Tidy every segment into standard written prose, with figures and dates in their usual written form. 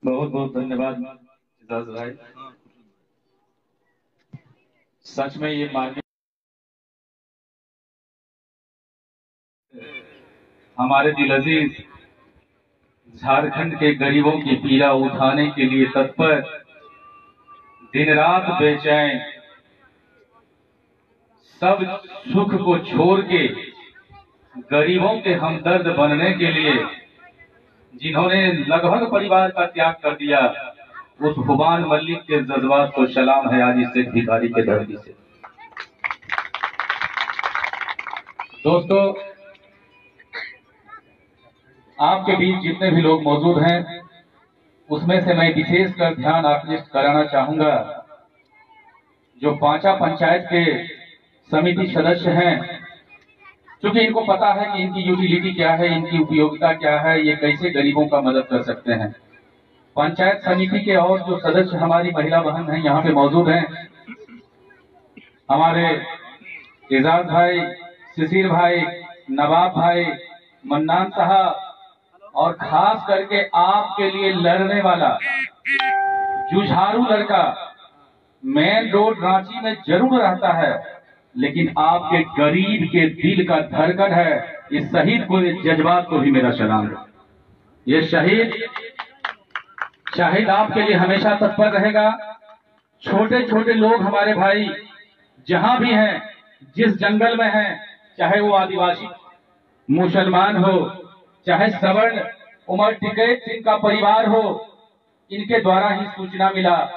बहुत बहुत धन्यवाद एजाज भाई। सच में ये माननीय हमारे दिल अजीज झारखंड के गरीबों की पीड़ा उठाने के लिए तत्पर, दिन रात बेचैन, सब सुख को छोड़ के गरीबों के हमदर्द बनने के लिए जिन्होंने लगभग परिवार का त्याग कर दिया, उस हुबान मलिक के जज्बात को सलाम है आज इस भिखारी के धरती से। दोस्तों, आपके बीच जितने भी लोग मौजूद हैं उसमें से मैं विशेषकर ध्यान आकृष्ट कराना चाहूंगा जो पांचा पंचायत के समिति सदस्य हैं, क्योंकि इनको पता है कि इनकी यूटिलिटी क्या है, इनकी उपयोगिता क्या है, ये कैसे गरीबों का मदद कर सकते हैं। पंचायत समिति के और जो सदस्य हमारी महिला बहन हैं यहाँ पे मौजूद हैं, हमारे एजाज भाई, शिशिर भाई, नवाब भाई, मन्नान साहब, और खास करके आपके लिए लड़ने वाला जुझारू लड़का मेन रोड रांची में जरूर रहता है, लेकिन आपके गरीब के दिल का धड़कन है। इस शहीद को, इस जज्बात को भी मेरा सलाम है। ये शहीद आपके लिए हमेशा तत्पर रहेगा। छोटे छोटे लोग हमारे भाई जहां भी हैं, जिस जंगल में हैं, चाहे वो आदिवासी मुसलमान हो, चाहे सवर्ण उमर टिकैत सिंह का परिवार हो, इनके द्वारा ही सूचना मिला।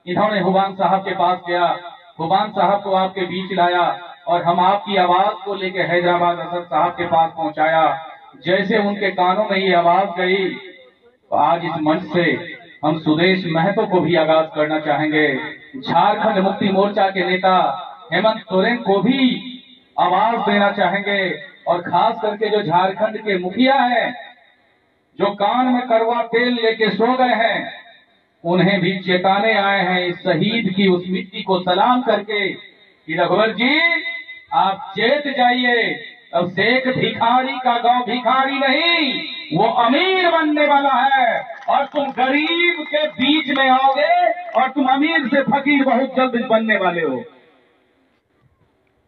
इन्होंने हुबान साहब के पास गया, हुबान साहब को आपके बीच लाया और हम आपकी आवाज को लेकर हैदराबाद असद साहब के पास पहुंचाया। जैसे उनके कानों में ये आवाज गई तो आज इस मंच से हम सुदेश महतो को भी आगाज करना चाहेंगे। झारखंड मुक्ति मोर्चा के नेता हेमंत सोरेन को भी आवाज देना चाहेंगे, और खास करके जो झारखंड के मुखिया हैं, जो कान में कड़वा तेल लेके सो गए हैं, उन्हें भी चेताने आए हैं इस शहीद की उस मिट्टी को सलाम करके कि रघुवर जी आप चेत जाइए, अब शेख भिखारी का गांव भिखारी नहीं, वो अमीर बनने वाला है, और तुम गरीब के बीच में आओगे और तुम अमीर से फकीर बहुत जल्द बनने वाले हो।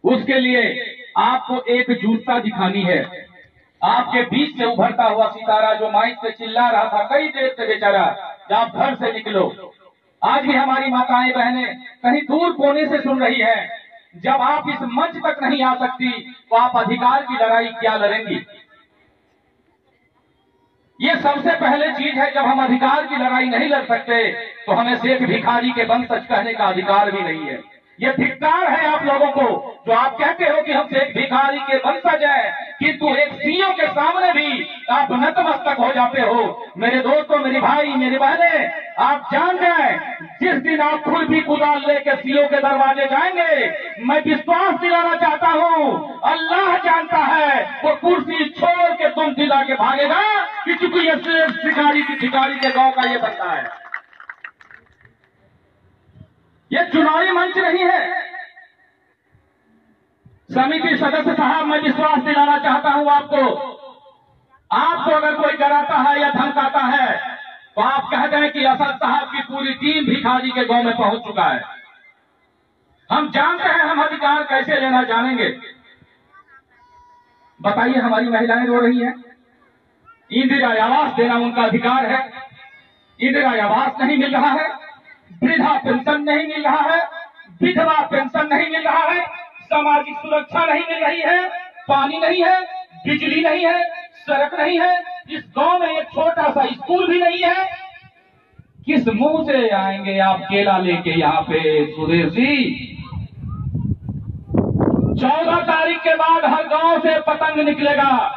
उसके लिए आपको एकजुटता दिखानी है। आपके बीच से उभरता हुआ सितारा जो माइक से चिल्ला रहा था कई देर से बेचारा, आप घर से निकलो। आज भी हमारी माताएं बहनें कहीं दूर कोने से सुन रही है। जब आप इस मंच तक नहीं आ सकती तो आप अधिकार की लड़ाई क्या लड़ेंगी? ये सबसे पहले चीज है। जब हम अधिकार की लड़ाई नहीं लड़ सकते तो हमें शेख भिखारी के वंशज कहने का अधिकार भी नहीं है। ये धिक्कार है आप लोगों को जो आप कहते हो कि हम शेख भिखारी के वंशज हैं, किंतु एक सीओ के सामने भी आप नतमस्तक हो जाते हो। मेरे दोस्तों, मेरी भाई, मेरी बहनें, आप जान जाएं, जिस दिन आप खुद भी कुदाल लेके सीओ के दरवाजे जाएंगे, मैं विश्वास दिलाना चाहता हूँ, अल्लाह जानता है वो कुर्सी छोड़ के तुम दिला के भागेगा कि चूंकि ये भिखारी के गांव का ये बंदा है। ये चुनावी मंच नहीं है। समिति सदस्य साहब, मैं विश्वास दिलाना चाहता हूं आपको अगर कोई डराता है या धमकाता है तो आप कह दें कि असद साहब की पूरी टीम भिखारी के गांव में पहुंच चुका है। हम जानते हैं हम अधिकार कैसे लेना जानेंगे। बताइए, हमारी महिलाएं रो रही हैं, इंदिरा आवास देना उनका अधिकार है, इंदिरा आवास नहीं मिल रहा है, वृद्धा पेंशन नहीं मिल रहा है, विधवा पेंशन नहीं मिल रहा है, सामाजिक सुरक्षा नहीं मिल रही है, पानी नहीं है, बिजली नहीं है, सड़क नहीं है, इस गांव में एक छोटा सा स्कूल भी नहीं है। किस मुंह से आएंगे आप केला लेके यहाँ पे सुदेश जी? 14 तारीख के बाद हर गांव से पतंग निकलेगा,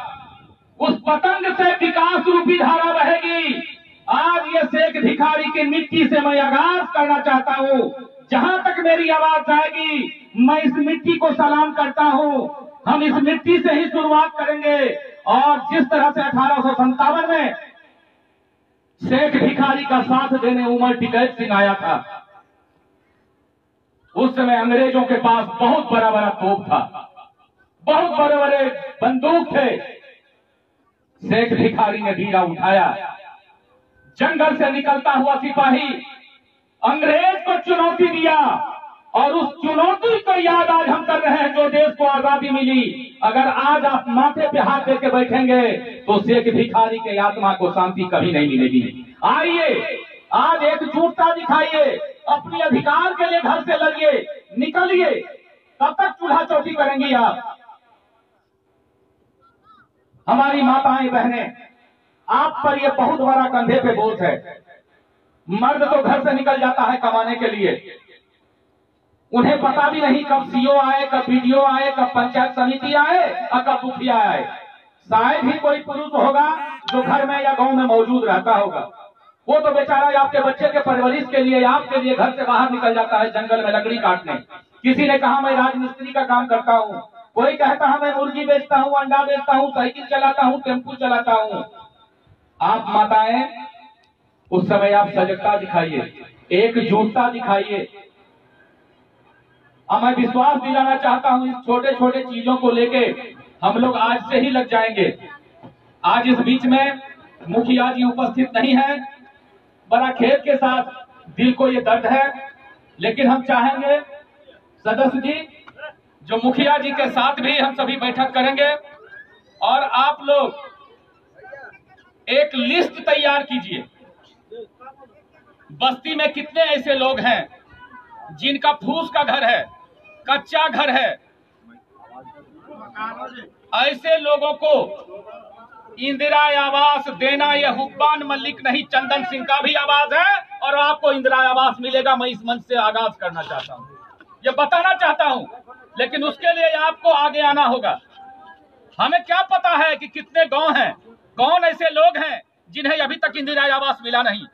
उस पतंग से विकास रूपी धारा बहेगी। आज ये शेख भिखारी की मिट्टी से मैं आगाज करना चाहता हूँ। जहां तक मेरी आवाज जाएगी मैं इस मिट्टी को सलाम करता हूँ। हम इस मिट्टी से ही शुरुआत करेंगे, और जिस तरह से 1857 में शेख भिखारी का साथ देने उमर टिकैत सिंह आया था, उस समय अंग्रेजों के पास बहुत बड़ा बड़ा तोप था, बहुत बड़े बड़े बंदूक थे। शेख भिखारी ने बीड़ा उठाया, जंगल से निकलता हुआ सिपाही अंग्रेज को चुनौती दिया, और उस चुनौती को याद आज हम कर रहे हैं जो देश को आजादी मिली। अगर आज आप माथे पे हाथ देके बैठेंगे तो शेख भिखारी के आत्मा को शांति कभी नहीं मिलेगी। आइए आज एकजुटता दिखाइए, अपने अधिकार के लिए घर से लड़िए, निकलिए। कब तक चूल्हा चौकी करेंगी आप? हमारी माताएं बहनें, आप पर यह बहुत बड़ा कंधे पे बोझ है। मर्द तो घर से निकल जाता है कमाने के लिए, उन्हें पता भी नहीं कब सीओ आए, कब बीडीओ आए, कब पंचायत समिति आए और कब मुखिया आए। शायद ही कोई पुरुष होगा जो घर में या गांव में मौजूद रहता होगा। वो तो बेचारा आपके बच्चे के परवरिश के लिए, आपके लिए घर से बाहर निकल जाता है जंगल में लकड़ी काटने। किसी ने कहा मैं राजमिस्त्री का काम करता हूँ, कोई कहता है मैं मुर्गी बेचता हूँ, अंडा बेचता हूँ, साइकिल चलाता हूँ, टेम्पू चलाता हूँ। आप माताएं उस समय आप सजगता दिखाइए, एकजुटता दिखाइए। अब मैं विश्वास दिलाना चाहता हूं, इस छोटे छोटे चीजों को लेके हम लोग आज से ही लग जाएंगे। आज इस बीच में मुखिया जी उपस्थित नहीं है, बड़ा खेद के साथ दिल को ये दर्द है, लेकिन हम चाहेंगे सदस्य जी जो मुखिया जी के साथ भी हम सभी बैठक करेंगे, और आप लोग एक लिस्ट तैयार कीजिए। बस्ती में कितने ऐसे लोग हैं जिनका फूस का घर है, कच्चा घर है। ऐसे लोगों को इंदिरा आवास देना, यह हुब्बान मलिक नहीं, चंदन सिंह का भी आवाज है, और आपको इंदिरा आवास मिलेगा। मैं इस मंच से आगाज करना चाहता हूं, यह बताना चाहता हूं, लेकिन उसके लिए आपको आगे आना होगा। हमें क्या पता है कि कितने गांव हैं, कौन ऐसे लोग हैं जिन्हें अभी तक इंदिरा आवास मिला नहीं।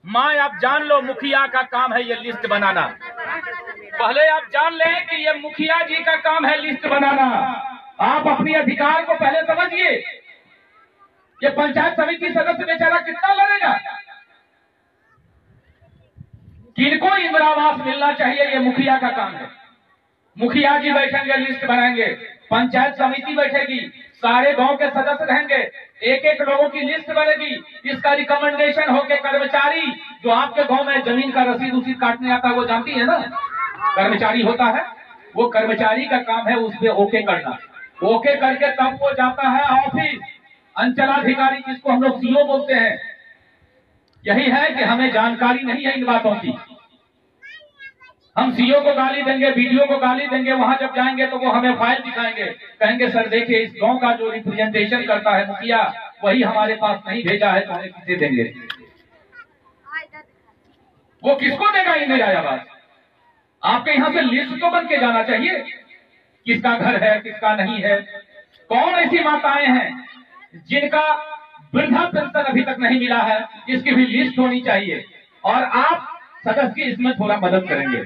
माँ आप जान लो, मुखिया का काम है ये लिस्ट बनाना। पहले आप जान लें कि ये मुखिया जी का काम है लिस्ट बनाना। आप अपने अधिकार को पहले समझिए। ये पंचायत समिति सदस्य बेचारा कितना लड़ेगा, किनको इंदिरा आवास मिलना चाहिए, ये मुखिया का काम है। मुखिया जी बैठेंगे, लिस्ट बनाएंगे, पंचायत समिति बैठेगी, सारे गांव के सदस्य रहेंगे, एक एक लोगों की लिस्ट बनेगी। इसका रिकमेंडेशन होके कर्मचारी जो आपके गांव में जमीन का रसीद काटने आता है, वो जानती है ना, कर्मचारी होता है, वो कर्मचारी का काम है उसमें ओके करना। ओके करके तब वो जाता है ऑफिस, अंचलाधिकारी जिसको हम लोग सीओ बोलते हैं। यही है कि हमें जानकारी नहीं है इन बातों की। हम सीओ को गाली देंगे, बीडीओ को गाली देंगे, वहां जब जाएंगे तो वो हमें फाइल दिखाएंगे, कहेंगे सर देखिए इस गांव का जो रिप्रेजेंटेशन करता है मुखिया, वही हमारे पास नहीं भेजा है, तो हमें किसे देंगे? वो किसको देगा इंदिरा आवास? आपके यहाँ से लिस्ट तो बन के जाना चाहिए, किसका घर है, किसका नहीं है। कौन ऐसी माताएं हैं जिनका वृद्धा पेंशन अभी तक नहीं मिला है, इसकी भी लिस्ट होनी चाहिए। और आप सदस्य की इसमें थोड़ा मदद करेंगे।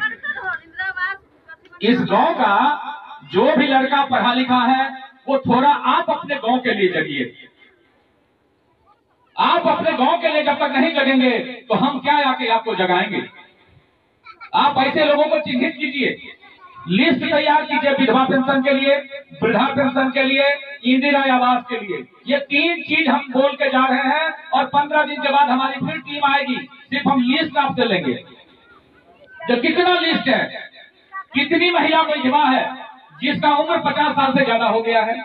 इस गांव का जो भी लड़का पढ़ा लिखा है, वो थोड़ा आप अपने गांव के लिए जगिए। आप अपने गांव के लिए जब तक नहीं जगेंगे तो हम क्या आके आपको जगाएंगे। आप ऐसे लोगों को चिन्हित कीजिए, लिस्ट तैयार कीजिए, विधवा पेंशन के लिए, वृद्धा पेंशन के लिए, इंदिरा आवास के लिए। ये 3 चीज हम बोल के जा रहे हैं, और 15 दिन के बाद हमारी फिर टीम आएगी, सिर्फ हम लिस्ट आपसे लेंगे। जो कितना लिस्ट है, कितनी महिला विधवा है जिसका उम्र 50 साल से ज्यादा हो गया है,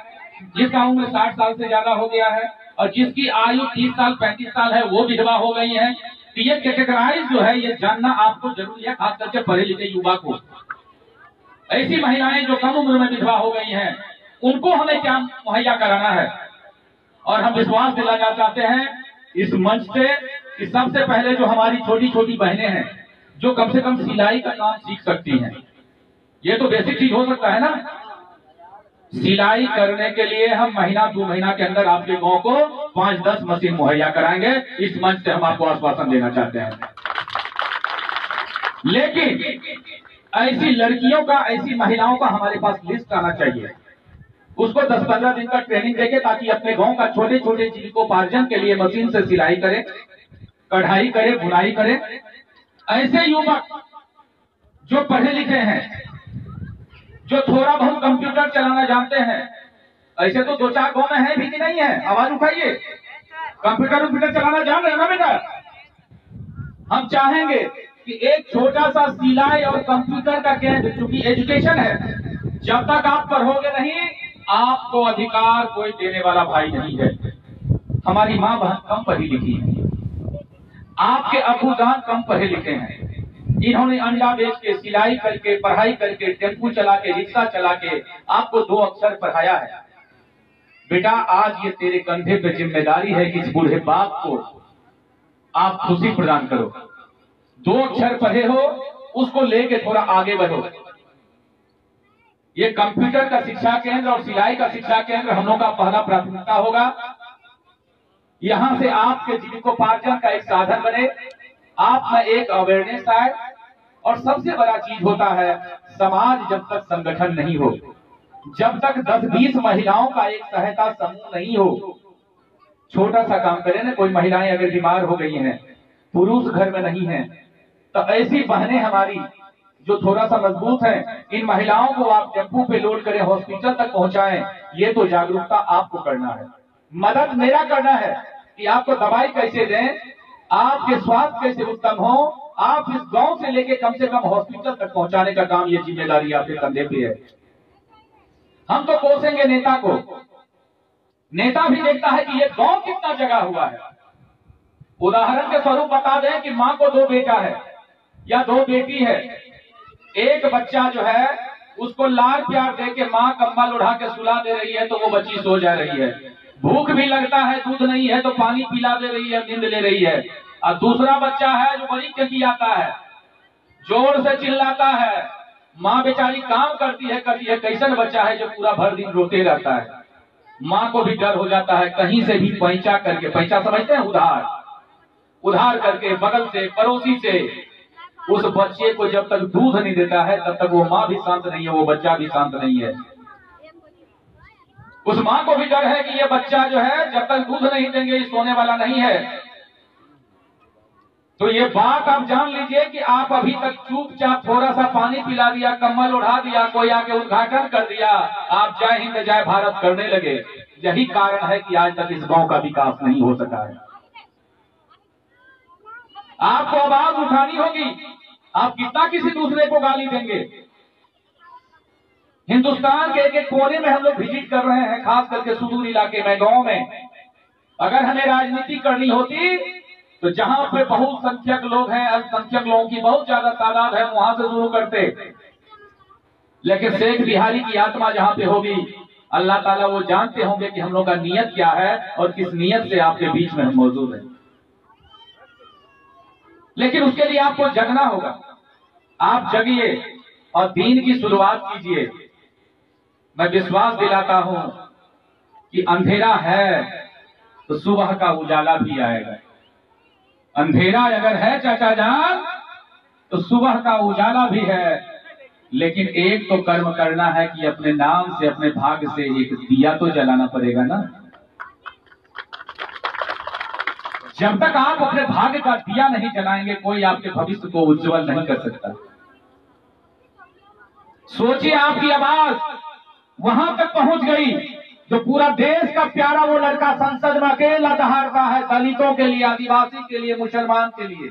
जिसका उम्र 60 साल से ज्यादा हो गया है, और जिसकी आयु 30 साल 35 साल है, वो विधवा हो गई है। तो ये कैटेगराइज जो है, ये जानना आपको जरूरी है, खास करके पढ़े लिखे युवा को। ऐसी महिलाएं जो कम उम्र में विधवा हो गई हैं, उनको हमें क्या मुहैया कराना है। और हम विश्वास दिलाना चाहते हैं इस मंच से कि सबसे पहले जो हमारी छोटी छोटी बहनें हैं, जो कम से कम सिलाई का काम सीख सकती हैं, ये तो बेसिक चीज हो सकता है ना। सिलाई करने के लिए हम महीना 2 महीना के अंदर आपके गांव को 5-10 मशीन मुहैया कराएंगे। इस मंच से हम आपको आश्वासन देना चाहते हैं। लेकिन ऐसी लड़कियों का, ऐसी महिलाओं का हमारे पास लिस्ट आना चाहिए। उसको 10-15 दिन का ट्रेनिंग देंगे, ताकि अपने गांव का छोटे छोटे जीविकोपार्जन के लिए मशीन से सिलाई करे, कढ़ाई करे, बुनाई करे। ऐसे युवक जो पढ़े लिखे हैं, जो थोड़ा बहुत कंप्यूटर चलाना जानते हैं, ऐसे तो 2-4 गांव में है भी कि नहीं है? आवाज उठाइए। कंप्यूटर चलाना जान रहे हो ना बेटा? हम चाहेंगे कि एक छोटा सा सिलाई और कंप्यूटर का केंद्र, चूंकि एजुकेशन है, जब तक आप पढ़ोगे नहीं, आपको अधिकार कोई देने वाला भाई नहीं है। हमारी माँ बहन कम पढ़ी लिखी है, आपके अबू जान कम पढ़े लिखे हैं, इन्होंने अंडा बेच के, सिलाई करके, पढ़ाई करके, टेम्पू चला के, रिक्शा चला के आपको 2 अक्षर पढ़ाया है। बेटा आज ये तेरे कंधे पे जिम्मेदारी है कि इस बूढ़े बाप को आप खुशी प्रदान करो। 2 अक्षर पढ़े हो, उसको लेके थोड़ा आगे बढ़ो। ये कंप्यूटर का शिक्षा केंद्र और सिलाई का शिक्षा केंद्र हम लोग का पहला प्राथमिकता होगा। यहां से आपके जीविकोपार्जन का एक साधन बने, आप में एक अवेयरनेस आए। और सबसे बड़ा चीज होता है, समाज जब तक संगठन नहीं हो, जब तक 10-20 महिलाओं का एक सहायता समूह नहीं हो, छोटा सा काम करें ना, कोई महिलाएं अगर बीमार हो गई हैं, पुरुष घर में नहीं है, तो ऐसी बहनें हमारी जो थोड़ा सा मजबूत हैं, इन महिलाओं को आप टेम्पू पे लोड करें, हॉस्पिटल तक पहुंचाएं। ये तो जागरूकता आपको करना है, मदद मेरा करना है कि आपको दवाई कैसे दें, आपके स्वास्थ्य कैसे उत्तम हो, आप इस गांव से लेके कम से कम हॉस्पिटल तक पहुंचाने का काम, ये जिम्मेदारी आपके कंधे पे है। हम तो कोसेंगे नेता को, नेता भी देखता है कि ये गांव कितना जगह हुआ है। उदाहरण के स्वरूप बता दें कि मां को 2 बेटा है या 2 बेटी है, एक बच्चा जो है उसको लाड प्यार दे के मां कंबल उड़ा के सुला दे रही है तो वो बच्ची सो जा रही है। भूख भी लगता है, दूध नहीं है तो पानी पिला दे रही है, नींद ले रही है। और दूसरा बच्चा है जो बड़ी चकियाता है, जोर से चिल्लाता है, माँ बेचारी काम करती है। कैसन बच्चा है जो पूरा भर दिन रोते रहता है। माँ को भी डर हो जाता है, कहीं से भी पैंचा करके, पैंचा समझते हैं, उधार करके बगल से, पड़ोसी से उस बच्चे को जब तक दूध नहीं देता है तब तक वो माँ भी शांत नहीं है, वो बच्चा भी शांत नहीं है। उस माँ को भी डर है कि ये बच्चा जो है जब तक दूध नहीं देंगे सोने वाला नहीं है। तो ये बात आप जान लीजिए कि आप अभी तक चुपचाप थोड़ा सा पानी पिला दिया, कम्बल उड़ा दिया, कोई आके उद्घाटन कर दिया, आप जय हिंद जय भारत करने लगे। यही कारण है कि आज तक इस गांव का विकास नहीं हो सका है। आपको आवाज उठानी होगी। आप कितना किसी दूसरे को गाली देंगे? हिंदुस्तान के एक कोने में हम लोग विजिट कर रहे हैं, खास करके सुदूर इलाके में, गांव में। अगर हमें राजनीति करनी होती तो जहां पे बहुसंख्यक लोग हैं, अल्पसंख्यक लोगों की बहुत ज्यादा तादाद है, वहां से शुरू करते। लेकिन शेख बिहारी की आत्मा जहां पे होगी, अल्लाह ताला वो जानते होंगे कि हम लोग का नियत क्या है और किस नियत से आपके बीच में हम मौजूद हैं। लेकिन उसके लिए आपको जगना होगा। आप जगिए और दीन की शुरुआत कीजिए। मैं विश्वास दिलाता हूं कि अंधेरा है तो सुबह का उजाला भी आएगा। अंधेरा अगर है चाचा जान तो सुबह का उजाला भी है। लेकिन एक तो कर्म करना है कि अपने नाम से, अपने भाग्य से एक दिया तो जलाना पड़ेगा ना। जब तक आप अपने भाग्य का दिया नहीं जलाएंगे, कोई आपके भविष्य को उज्जवल नहीं कर सकता। सोचिए, आपकी आवाज वहां तक पहुंच गई जो पूरा देश का प्यारा वो लड़का संसद में अकेला दहाड़ता है, दलितों के लिए, आदिवासी के लिए, मुसलमान के लिए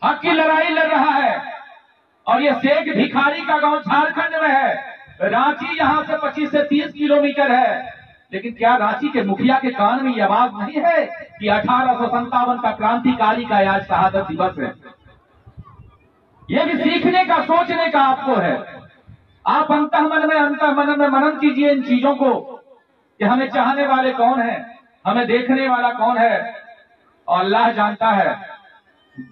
हक की लड़ाई लड़ रहा है। और ये शेख भिखारी का गांव झारखंड में है। रांची यहां से 25 से 30 किलोमीटर है। लेकिन क्या रांची के मुखिया के कान में ये आवाज नहीं है कि 1857 का क्रांतिकारी का आज शहादत दिवस है? ये भी सीखने का, सोचने का आपको है। आप अंतःमन में मनन कीजिए इन चीजों को कि हमें चाहने वाले कौन है, हमें देखने वाला कौन है। और अल्लाह जानता है,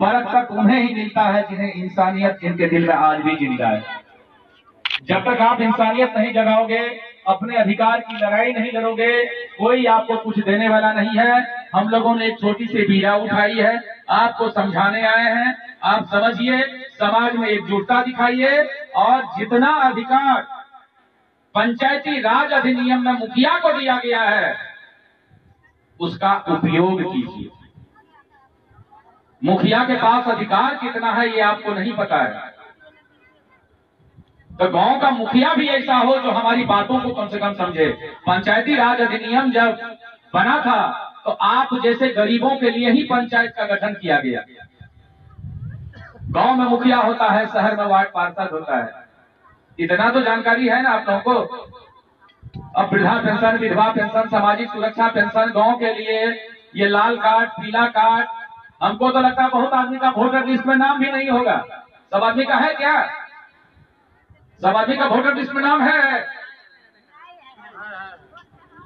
बरकत उन्हें ही मिलता है जिन्हें इंसानियत जिनके दिल में आज भी जिंदा है। जब तक आप इंसानियत नहीं जगाओगे, अपने अधिकार की लड़ाई नहीं लड़ोगे, कोई आपको कुछ देने वाला नहीं है। हम लोगों ने एक छोटी सी बीड़ा उठाई है, आपको समझाने आए हैं। आप समझिए, समाज में एकजुटता दिखाइए और जितना अधिकार पंचायती राज अधिनियम में मुखिया को दिया गया है उसका उपयोग कीजिए। मुखिया के पास अधिकार कितना है ये आपको नहीं पता है, तो गांव का मुखिया भी ऐसा हो जो हमारी बातों को कम से कम समझे। पंचायती राज अधिनियम जब बना था तो आप जैसे गरीबों के लिए ही पंचायत का गठन किया गया। गांव में मुखिया होता है, शहर में वार्ड पार्षद होता है। इतना तो जानकारी है ना आप लोगों को। अब वृद्धा पेंशन, विधवा पेंशन, सामाजिक सुरक्षा पेंशन, गांव के लिए ये लाल कार्ड, पीला कार्ड, हमको तो लगता है बहुत आदमी का वोटर लिस्ट में नाम भी नहीं होगा। सब आदमी का है क्या? सब आदमी का वोटर लिस्ट में नाम है?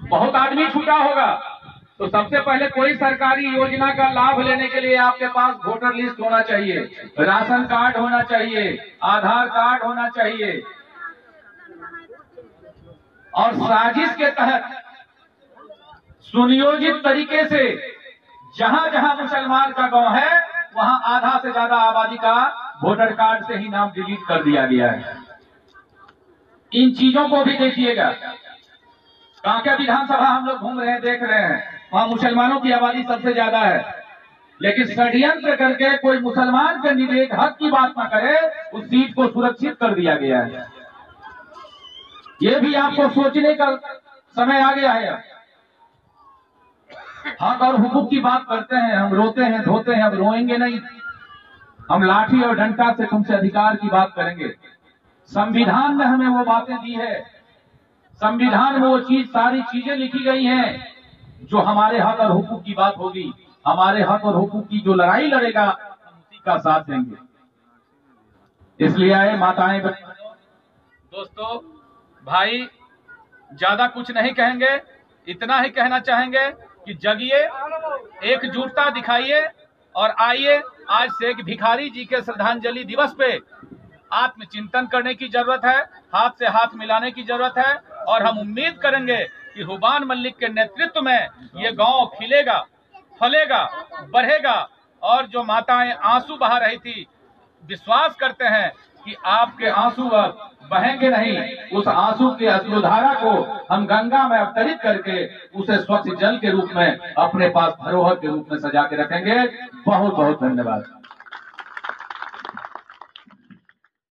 बहुत आदमी छूटा होगा। तो सबसे पहले कोई सरकारी योजना का लाभ लेने के लिए आपके पास वोटर लिस्ट होना चाहिए, राशन कार्ड होना चाहिए, आधार कार्ड होना चाहिए। और साजिश के तहत सुनियोजित तरीके से जहां जहां मुसलमान का गांव है वहां आधा से ज्यादा आबादी का वोटर कार्ड से ही नाम डिलीट कर दिया गया है। इन चीजों को भी देखिएगा। कांकेर विधानसभा हम लोग घूम रहे हैं, देख रहे हैं, वहां मुसलमानों की आबादी सबसे ज्यादा है, लेकिन षड्यंत्र करके कोई मुसलमान के निवेद हक की बात ना करे, उस सीट को सुरक्षित कर दिया गया है। ये भी आपको सोचने का समय आ गया है। हक और हुकूक की बात करते हैं, हम रोते हैं, धोते हैं, अब रोएंगे नहीं। हम लाठी और डंडा से तुमसे अधिकार की बात करेंगे। संविधान में हमें वो बातें दी है, संविधान में वो सारी चीजें लिखी गई हैं जो हमारे हक और हुकूक की बात होगी। हमारे हक और हुकूक की जो लड़ाई लड़ेगा हम उसी का साथ देंगे। इसलिए आए माताएं, दोस्तों, भाई, ज्यादा कुछ नहीं कहेंगे, इतना ही कहना चाहेंगे कि जगिए, एकजुटता दिखाइए और आइए आज से एक भिखारी जी के श्रद्धांजलि दिवस पे आत्मचिंतन करने की जरूरत है, हाथ से हाथ मिलाने की जरूरत है। और हम उम्मीद करेंगे कि हुबान मलिक के नेतृत्व में ये गांव खिलेगा, फलेगा, बढ़ेगा। और जो माताएं आंसू बहा रही थी, विश्वास करते हैं कि आपके आंसू अब बहेंगे नहीं। उस आंसू के अश्रुधारा को हम गंगा में अवतरित करके उसे स्वच्छ जल के रूप में अपने पास धरोहर के रूप में सजा के रखेंगे। बहुत बहुत धन्यवाद।